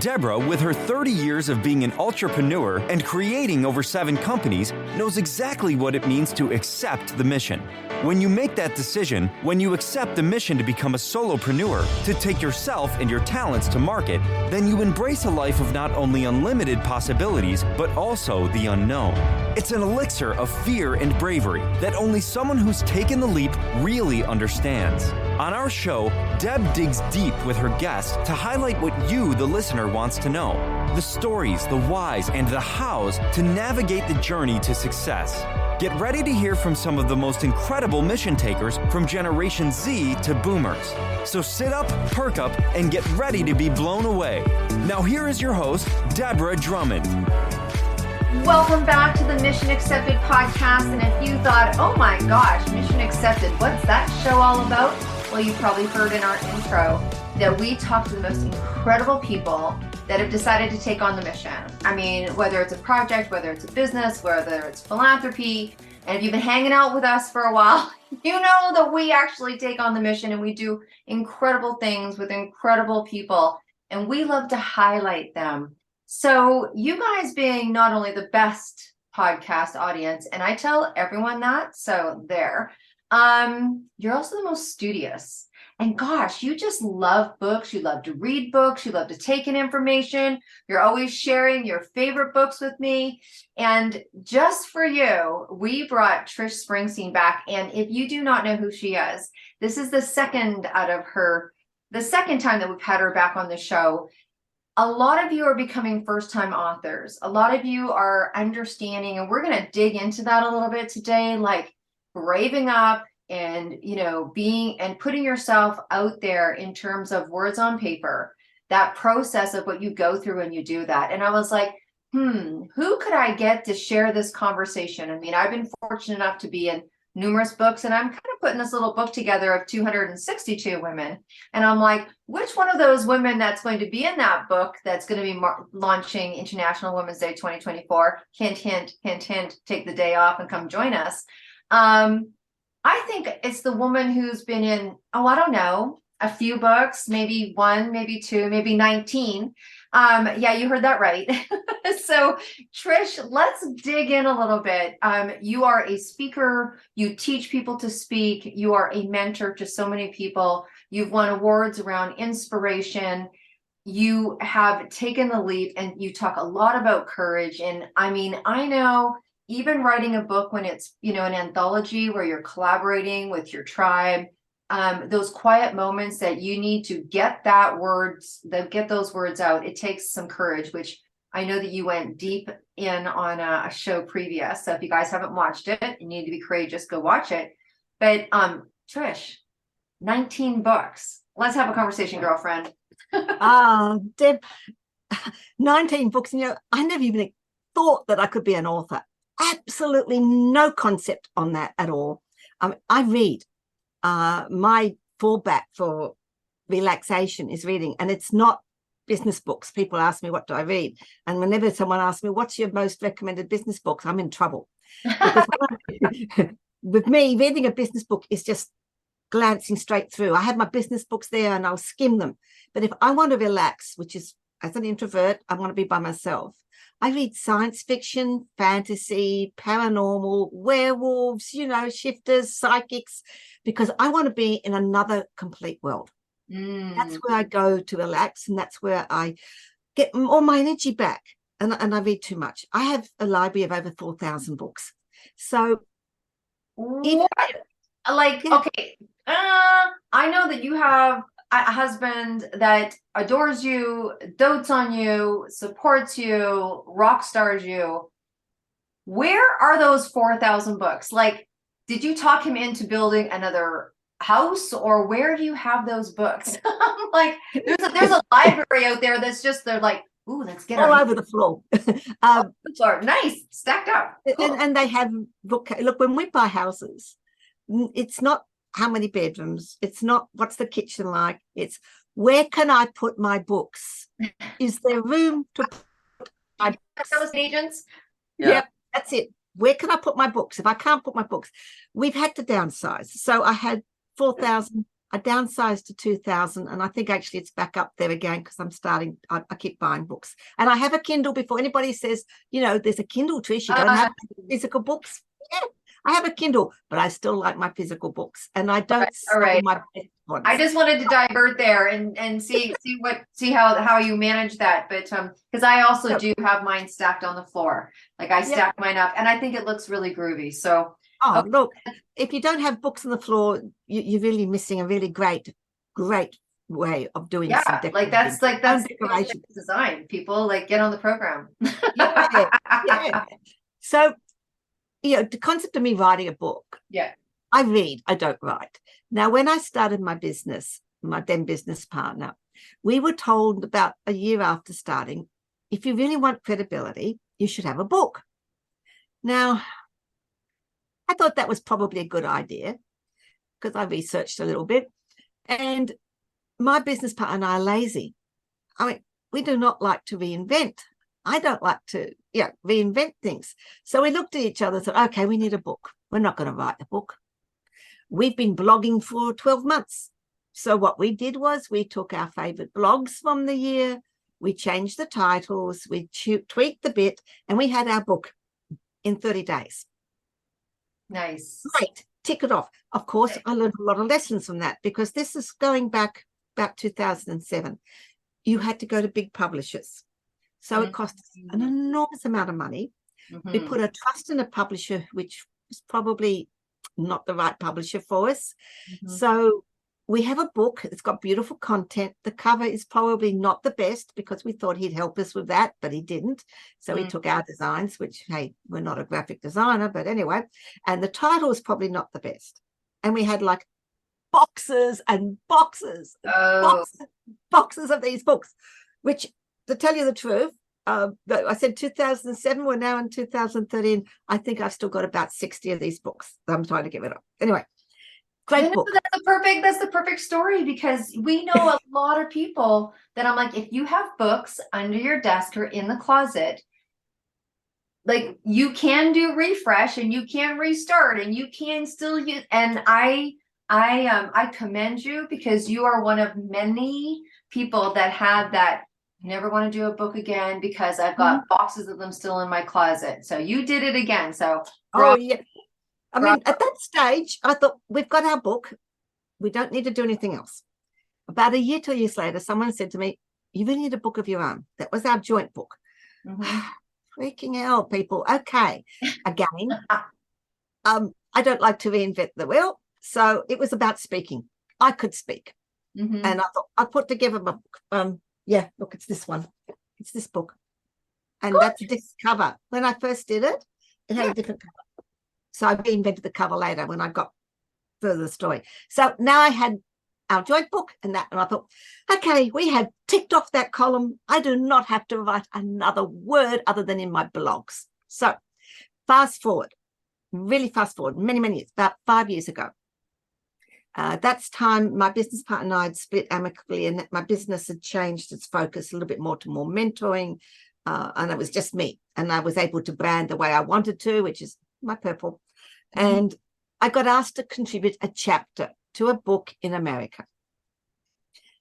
Deborah, with her 30 years of being an entrepreneur and creating over 7 companies, knows exactly what it means to accept the mission. When you make that decision, when you accept the mission to become a solopreneur, to take yourself and your talents to market, then you embrace a life of not only unlimited possibilities, but also the unknown. It's an elixir of fear and bravery that only someone who's taken the leap really understands. On our show, Deb digs deep with her guests to highlight what you, the listener, wants to know. The stories, the whys, and the hows to navigate the journey to success. Get ready to hear from some of the most incredible mission takers from Generation Z to Boomers. So sit up, perk up, and get ready to be blown away. Now here is your host, Deborah Drummond. Welcome back to the Mission Accepted podcast. And if you thought, oh my gosh, Mission Accepted, what's that show all about? Well, you probably heard in our intro that we talk to the most incredible people that have decided to take on the mission. I mean, whether it's a project, whether it's a business, whether it's philanthropy, and if you've been hanging out with us for a while, you know that we actually take on the mission and we do incredible things with incredible people, and we love to highlight them. So you guys being not only the best podcast audience, and I tell everyone that, so there, you're also the most studious. And gosh, you just love books. You love to read books. You love to take in information. You're always sharing your favorite books with me. And just for you, we brought Trish Springsteen back. And if you do not know who she is, this is the second time that we've had her back on the show. A lot of you are becoming first-time authors. A lot of you are understanding, and we're going to dig into that a little bit today, like braving up, and being and putting yourself out there in terms of words on paper, that process of what you go through when you do that. And I was like, who could I get to share this conversation? I mean, I've been fortunate enough to be in numerous books, and I'm kind of putting this little book together of 262 women. And I'm like, which one of those women that's going to be in that book that's going to be launching International Women's Day 2024? Hint, hint, hint, hint, take the day off and come join us. I think it's the woman who's been in, I don't know, a few books, maybe 1, maybe 2, maybe 19. Yeah, you heard that right. So Trish, let's dig in a little bit. You are a speaker. You teach people to speak. You are a mentor to so many people. You've won awards around inspiration. You have taken the leap, and you talk a lot about courage. And I mean, I know even writing a book when it's, an anthology where you're collaborating with your tribe, those quiet moments that you need to get those words out, it takes some courage, which I know that you went deep in on a show previous. So if you guys haven't watched it, you need to be courageous, go watch it. But Trish, 19 books. Let's have a conversation, girlfriend. Deb, 19 books. And I never even thought that I could be an author. Absolutely no concept on that at all. I read. My fallback for relaxation is reading, and it's not business books. People ask me, what do I read? And whenever someone asks me, what's your most recommended business books? I'm in trouble. Because with me, reading a business book is just glancing straight through. I have my business books there and I'll skim them. But if I want to relax, which is, as an introvert, I want to be by myself, I read science fiction, fantasy, paranormal, werewolves, shifters, psychics, because I want to be in another complete world. That's where I go to relax, and that's where I get all my energy back. And I read too much. I have a library of over 4,000 books. So, okay, I know that you have a husband that adores you, dotes on you, supports you, rock stars you. Where are those 4,000 books? Like, did you talk him into building another house, or where do you have those books? Like, there's a library out there that's just, they're like, ooh, let's get all over the floor. Floor. Nice, stacked up. Cool. And they have look, when we buy houses, it's not how many bedrooms, it's not what's the kitchen like, it's where can I put my books? Is there room to put my books? Those agents? Yep, that's it. Where can I put my books? If I can't put my books, we've had to downsize. So I had 4,000 I downsized to 2,000, and I think actually it's back up there again because I keep buying books. And I have a Kindle. Before anybody says, there's a Kindle, Trish, you don't have physical books. Yeah, I have a Kindle, but I still like my physical books, and I don't all right. my best ones. I just wanted to divert there and see how you manage that. But because I also do have mine stacked on the floor. Like I stack mine up, and I think it looks really groovy. So look, if you don't have books on the floor, you're really missing a really great way of doing some decorating. Like that's decoration design. People like get on the program. yeah. So the concept of me writing a book. Yeah. I read, I don't write. Now, when I started my business, my then business partner, we were told about a year after starting, if you really want credibility, you should have a book. Now, I thought that was probably a good idea because I researched a little bit. And my business partner and I are lazy. I mean, we do not like to reinvent. I don't like to reinvent things. So we looked at each other and said, okay, we need a book. We're not going to write a book. We've been blogging for 12 months. So what we did was we took our favorite blogs from the year, we changed the titles, we tweaked the bit, and we had our book in 30 days. Nice. Great. Tick it off. Of course, I learned a lot of lessons from that because this is going back about 2007. You had to go to big publishers. So it cost us an enormous amount of money. We put a trust in a publisher, which was probably not the right publisher for us. So we have a book. It's got beautiful content. The cover is probably not the best because we thought he'd help us with that, but he didn't. So he took our designs, which, hey, we're not a graphic designer, but anyway. And the title is probably not the best. And we had like boxes and boxes, boxes of these books, which, to tell you the truth, I said 2007, we're now in 2013. I think I've still got about 60 of these books that I'm trying to get rid of. Anyway, great book. That's the perfect story because we know a lot of people that I'm like, if you have books under your desk or in the closet, like you can do refresh and you can restart and you can still use. And I commend you because you are one of many people that have that. I never want to do a book again because I've got boxes of them still in my closet. So you did it again. So yeah. I mean, at that stage, I thought we've got our book. We don't need to do anything else. About a year, 2 years later, someone said to me, you really need a book of your own. That was our joint book. Freaking hell, people. Okay. Again, I don't like to reinvent the wheel. So it was about speaking. I could speak. And I thought I put together my book. Look, it's this one. It's this book. And that's this cover. When I first did it, it had a different cover. So I reinvented the cover later when I got further the story. So now I had our joint book and I thought, okay, we have ticked off that column. I do not have to write another word other than in my blogs. So fast forward, really fast forward, many, many years, about 5 years ago. That's time my business partner and I had split amicably, and my business had changed its focus a little bit more to more mentoring, and it was just me. And I was able to brand the way I wanted to, which is my purple. And I got asked to contribute a chapter to a book in America.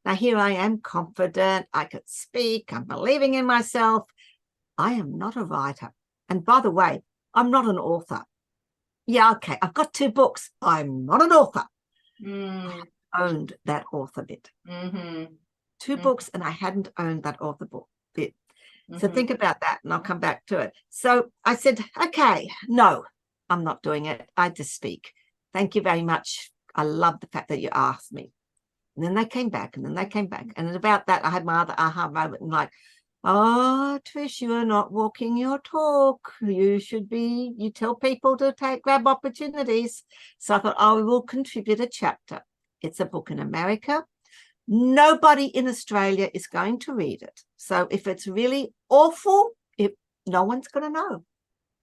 Now, here I am, confident, I could speak, I'm believing in myself. I am not a writer. And by the way, I'm not an author. Yeah, okay, I've got 2 books. I'm not an author. I owned that author bit. 2 books, and I hadn't owned that author book bit. So think about that, and I'll come back to it. So I said, okay, no, I'm not doing it. I just speak. Thank you very much. I love the fact that you asked me. And then they came back, and then they came back. And about that, I had my other aha moment, and like, oh, Trish, you are not walking your talk. You tell people to grab opportunities. So I thought, I will contribute a chapter. It's a book in America. Nobody in Australia is going to read it. So if it's really awful, no one's going to know.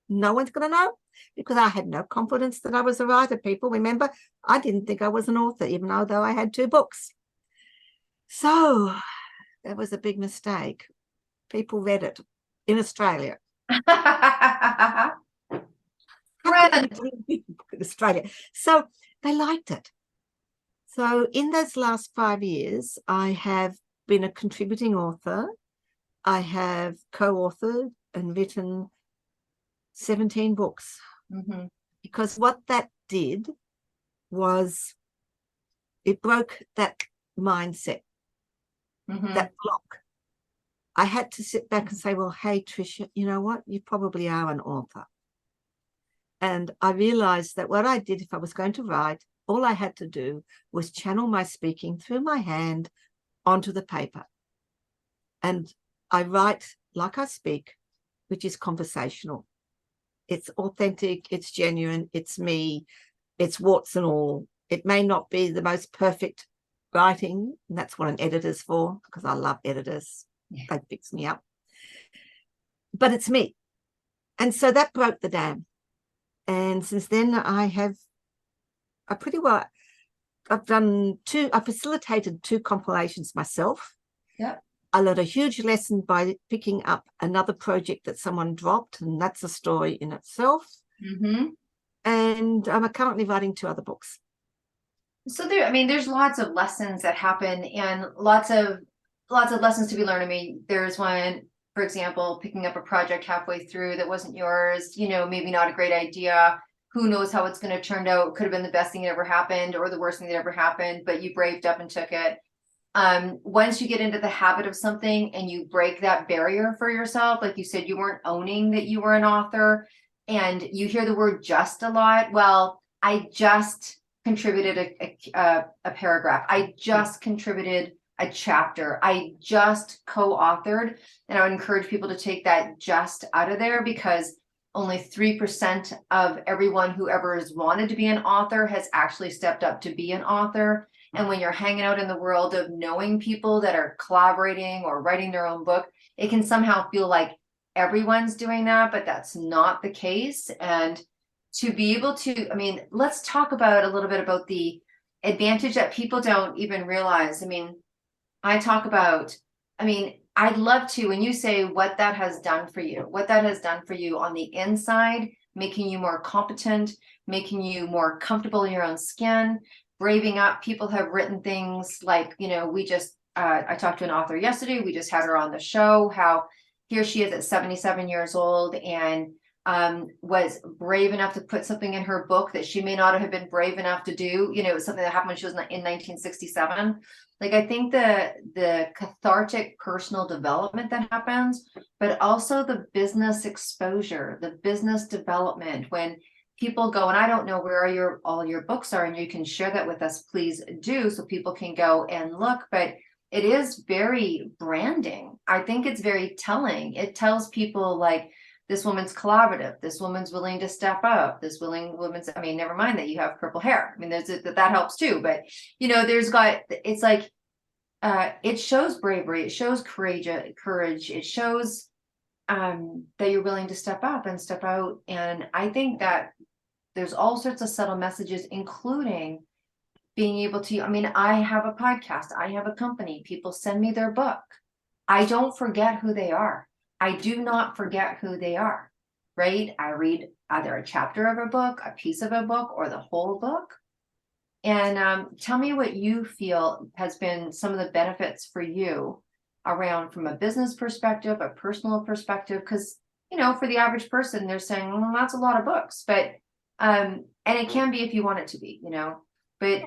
No one's going to know because I had no confidence that I was a writer. People, remember, I didn't think I was an author, even though I had 2 books. So that was a big mistake. People read it in Australia. In Australia. So they liked it. So in those last 5 years, I have been a contributing author. I have co-authored and written 17 books. Mm-hmm. Because what that did was it broke that mindset, Mm-hmm. that block. I had to sit back and say, well, hey, Tricia, you know what? You probably are an author. And I realized that what I did, if I was going to write, all I had to do was channel my speaking through my hand onto the paper. And I write like I speak, which is conversational. It's authentic, it's genuine, it's me, it's warts and all. It may not be the most perfect writing, and that's what an editor's for, because I love editors. Yeah. They fix me up. But it's me. And so that broke the dam. And since then I've facilitated 2 compilations myself. Yeah. I learned a huge lesson by picking up another project that someone dropped, and that's a story in itself. Mm-hmm. And I'm currently writing 2 other books. So there's lots of lessons that happen, and lots of lessons to be learned. I mean, there's one, for example, picking up a project halfway through that wasn't yours, maybe not a great idea. Who knows how it's going to turn out? Could have been the best thing that ever happened or the worst thing that ever happened, but you braved up and took it. Once you get into the habit of something and you break that barrier for yourself, like you said, you weren't owning that you were an author, and you hear the word just a lot. Well, I just contributed a paragraph. I just contributed a chapter. I just co-authored. And I would encourage people to take that just out of there, because only 3% of everyone who ever has wanted to be an author has actually stepped up to be an author. And when you're hanging out in the world of knowing people that are collaborating or writing their own book, it can somehow feel like everyone's doing that, but that's not the case. And to be able to, let's talk about a little bit about the advantage that people don't even realize. I'd love to, when you say what that has done for you on the inside, making you more competent, making you more comfortable in your own skin, braving up. People have written things like, I talked to an author yesterday. We just had her on the show, how here she is at 77 years old and was brave enough to put something in her book that she may not have been brave enough to do. It was something that happened when she was in 1967. Like, I think the cathartic personal development that happens, but also the business exposure, the business development, when people go, and I don't know where all your books are, and you can share that with us, please do, so people can go and look. But it is very branding. I think it's very telling. It tells people, like, this woman's collaborative, this woman's willing to step up, woman's, never mind that you have purple hair. That helps too. But it's like, it shows bravery, it shows courage. It shows that you're willing to step up and step out. And I think that there's all sorts of subtle messages, including being able to, I have a podcast, I have a company, people send me their book. I don't forget who they are. I do not forget who they are, right? I read either a chapter of a book, a piece of a book, or the whole book. And tell me what you feel has been some of the benefits for you around, from a business perspective, a personal perspective, because, for the average person, they're saying, well, that's a lot of books, but, and it can be if you want it to be, but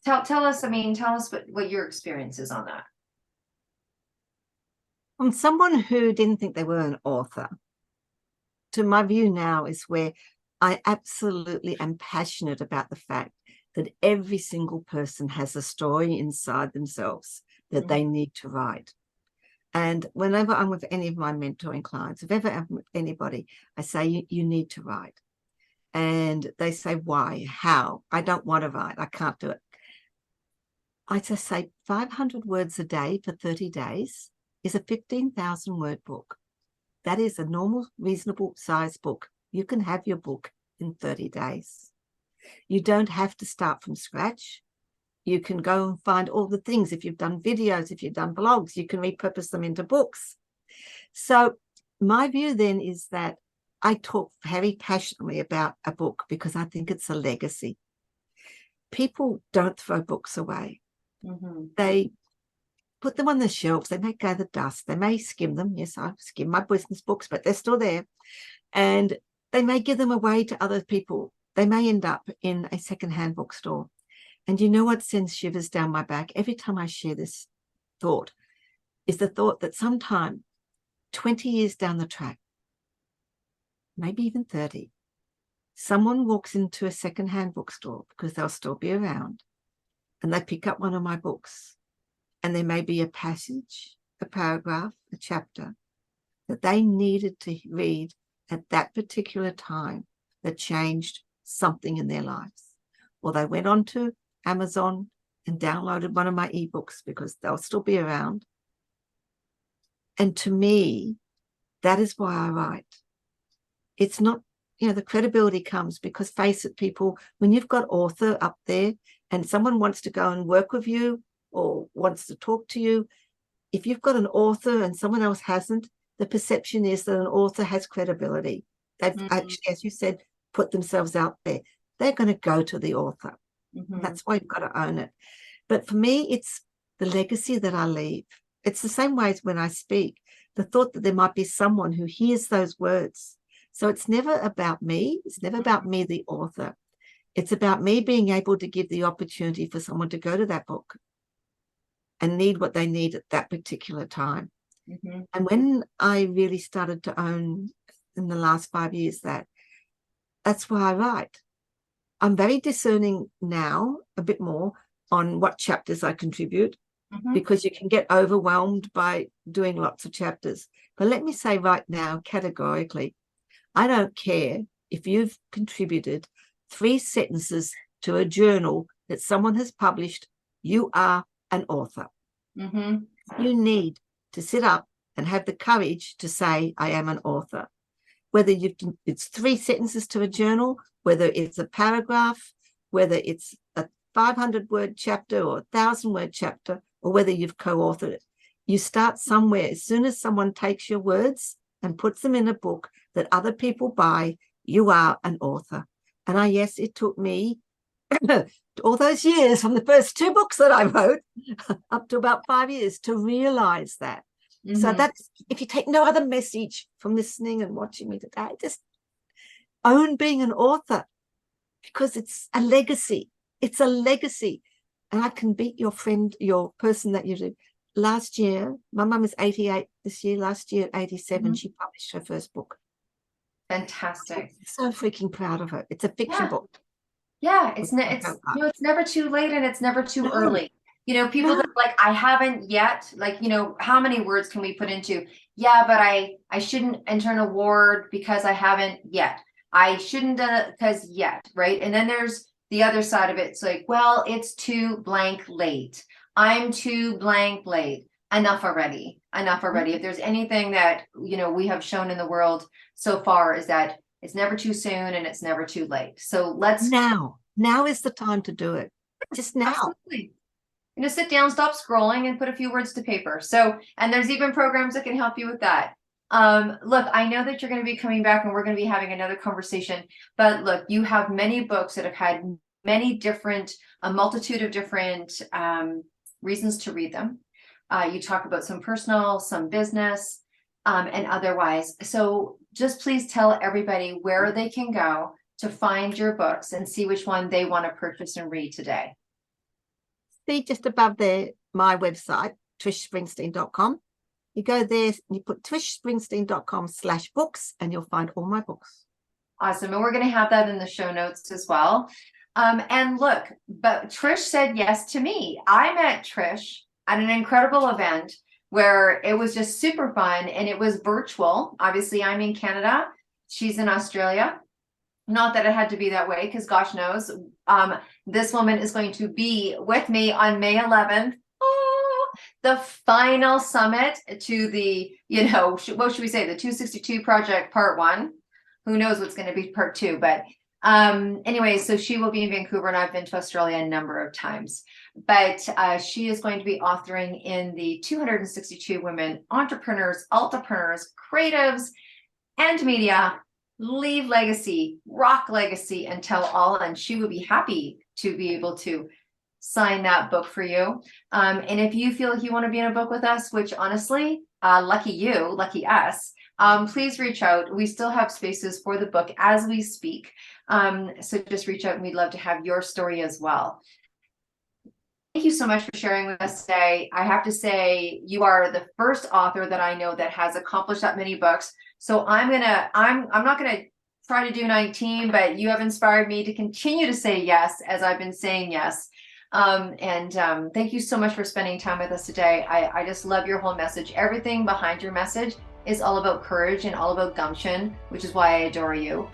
tell us what your experience is on that. From someone who didn't think they were an author, to my view now is where I absolutely am passionate about the fact that every single person has a story inside themselves that they need to write. And whenever I'm with any of my mentoring clients, if ever I'm with anybody, I say, you need to write. And they say, why? How? I don't want to write. I can't do it. I just say 500 words a day for 30 days is a 15,000 word book. That is a normal, reasonable size book. You can have your book in 30 days. You don't have to start from scratch. You can go and find all the things. If you've done videos, if you've done blogs, you can repurpose them into books. So my view then is that I talk very passionately about a book because I think it's a legacy. people don't throw books away. Mm-hmm. They put them on the shelves. They may gather dust. They may skim them. Yes, I skim my business books, but they're still there. And they may give them away to other people. They may end up in a secondhand bookstore. And you know what sends shivers down my back every time I share this thought is the thought that sometime 20 years down the track, maybe even 30, someone walks into a secondhand bookstore because they'll still be around, and they pick up one of my books, and there may be a passage, a paragraph, a chapter that they needed to read at that particular time that changed something in their lives. Or they went on to Amazon and downloaded one of my ebooks because they'll still be around. And to me, that is why I write. It's not, the credibility comes because, face it, people, when you've got author up there and someone wants to go and work with you or wants to talk to you, if you've got an author and someone else hasn't, the perception is that an author has credibility. They've actually, as you said, put themselves out there. They're going to go to the author. That's why you've got to own it. But for me, it's the legacy that I leave. It's the same way as when I speak, the thought that there might be someone who hears those words. So it's never about me. It's never about me, the author. It's about me being able to give the opportunity for someone to go to that book and need what they need at that particular time. And when I really started to own in the last 5 years that's why I write. I'm very discerning now, a bit more, on what chapters I contribute, because you can get overwhelmed by doing lots of chapters. But let me say right now, categorically, I don't care if you've contributed 3 sentences to a journal that someone has published. You are an author. You need to sit up and have the courage to say, I am an author. Whether it's 3 sentences to a journal, whether it's a paragraph, whether it's a 500-word chapter or a 1,000-word chapter, or whether you've co-authored it. You start somewhere. As soon as someone takes your words and puts them in a book that other people buy, you are an author. And yes, it took me all those years from the first 2 books that I wrote up to about 5 years to realize that. So that's, if you take no other message from listening and watching me today, just own being an author, because it's a legacy. It's a legacy. And I can beat your friend, your person that you do. Last year, my mum is 88 this year. Last year at 87, she published her first book. Fantastic. I'm so freaking proud of her. It's a fiction book. Yeah, it's it's never too late and it's never too early. People that are like, I haven't yet, like, how many words can we put into? Yeah, but I shouldn't enter an award because I haven't yet. I shouldn't because yet, right? And then there's the other side of it. It's like, well, it's too blank late. I'm too blank late. Enough already. If there's anything that, we have shown in the world so far, is that it's never too soon and it's never too late. So let's now is the time to do it. Just now. Absolutely. Sit down, stop scrolling, and put a few words to paper. So, and there's even programs that can help you with that. Look, I know that you're going to be coming back and we're going to be having another conversation, but look, you have many books that have had many different, a multitude of different reasons to read them. You talk about some personal, some business, and otherwise. So just please tell everybody where they can go to find your books and see which one they want to purchase and read today. See just above there, my website, trishspringsteen.com. You go there and you put trishspringsteen.com/books and you'll find all my books. Awesome. And we're going to have that in the show notes as well. And look, but Trish said yes to me. I met Trish at an incredible event where it was just super fun and it was virtual. Obviously, I'm in Canada. She's in Australia. Not that it had to be that way, because gosh knows, this woman is going to be with me on May 11th. The final summit to the, what should we say, the 262 Project Part 1. Who knows what's going to be Part 2, but anyway, so she will be in Vancouver, and I've been to Australia a number of times. But she is going to be authoring in the 262 women entrepreneurs, altapreneurs, creatives, and media. Leave legacy, rock legacy, and tell all. And she will be happy to be able to sign that book for you. And if you feel like you want to be in a book with us, which honestly, lucky you, lucky us, please reach out. We still have spaces for the book as we speak. So just reach out and we'd love to have your story as well. Thank you so much for sharing with us today. I have to say, you are the first author that I know that has accomplished that many books. So I'm not gonna try to do 19, but you have inspired me to continue to say yes as I've been saying yes. Thank you so much for spending time with us today. I just love your whole message. Everything behind your message is all about courage and all about gumption, which is why I adore you.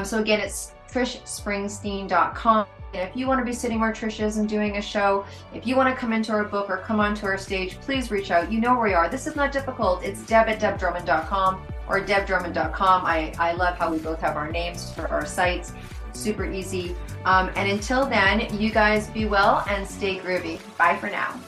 So again, it's trishspringsteen.com. And if you want to be sitting where Trish is and doing a show, if you want to come into our book or come onto our stage, please reach out. You know where we are. This is not difficult. It's deb@debdrummond.com or debdrummond.com. I love how we both have our names for our sites. Super easy. And until then, you guys be well and stay groovy. Bye for now.